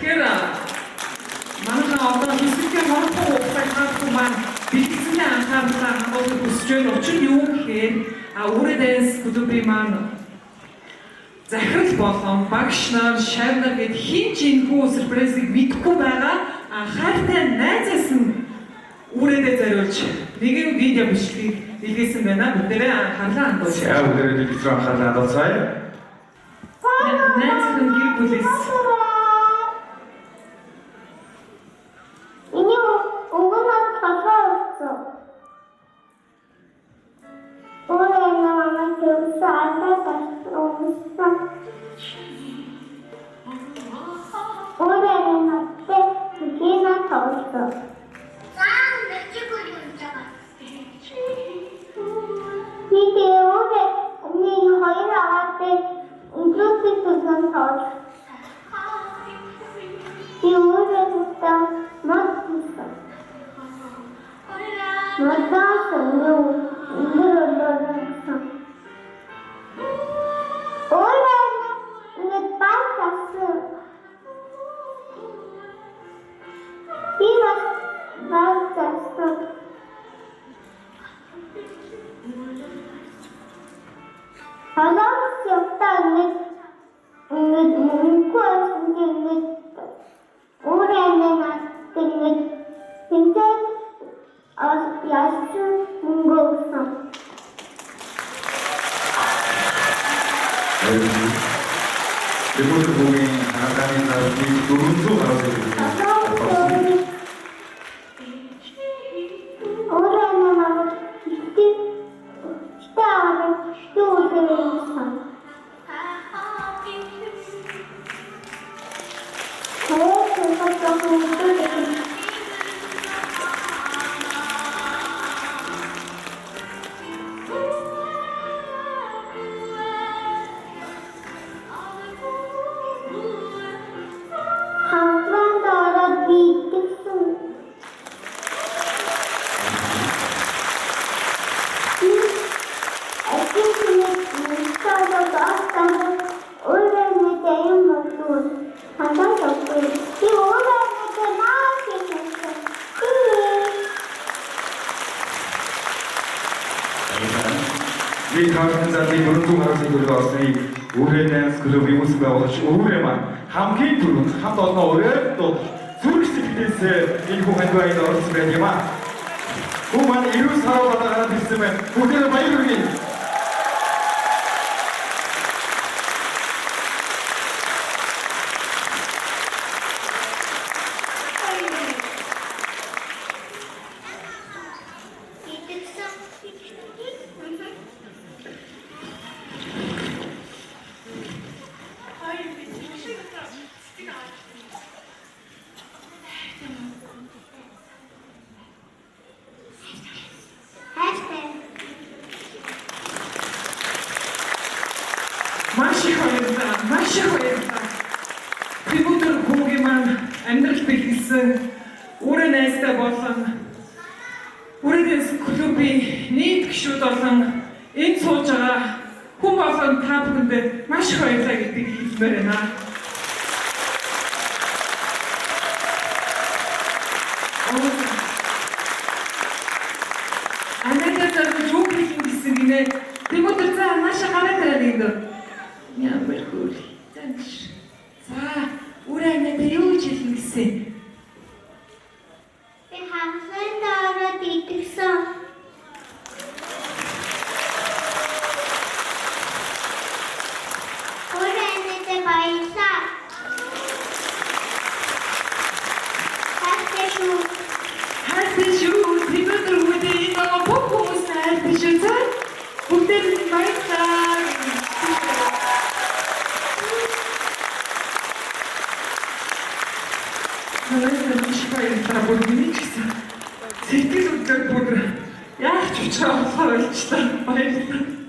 Тэгэхээр манай одоо хэсэгтэй мордох ухаалт маань бэлтгэсний анхаарлаа хангуулах хүсэж байна. Учир нь юу гэхээр Үрэнэс клубын маань захирал болон багш нар, шав нар гэд хин ч энэхүү сюрпризыг мэдэхгүй байгаа. Хайртай найзаас нь Үрэнэ зориулж нэгэн видео бичлэгийг илгээсэн байна. Бүгдээрээ анхаарлаа хандуулж. За бүгдээрээ видео анхаарлаа хандуулцгаая. Найз хүн гэр бүлээс Дебют 공이 하나단이나 누군도 알아서 이 가을은 자기 오른쪽 알아서 들어왔으니 Үрэнэс клубын хүмүүс байгуулагч Үрэн маань хамгийн түрүүнд хамт олон өрөө то зүрхсэг битээс энэ хүмүүс байд орсон байх юм аа. Хүмүүс маань ирүү сараа гараад ирсэн байна. Бүгдээ баяр хүргэе. Маш их баярлалаа. Би өдөр хүүгийн маань амьдрал бэлгэлсэн Үрэнэстэй болон Үрэнэс клубын нийт гишүүд болон энэ сууж байгаа хүн болон та бүхэндээ маш их баярлалаа гэдгийг хэлмээр байна. Анэдэр юу хийх гэсэн гинэ. Тэр өдөр цаа маш гараад ирээд ямар хөл. За, Үрэнэ юу хийх гэсэн? Би хамсанд ороод идэгсэн. Үрэнэтэй баярлалаа. Хайртай шүү. Тэр өдөр үедээ энэ байгаа бүх хүмүүс хайртай шүү. За, бүгдээ баярлалаа. Баярлалаа бүр миний гэсэн сэтгэл хөдлөл бүр яах ч учраа болохоор болчихлоо. Баярлалаа.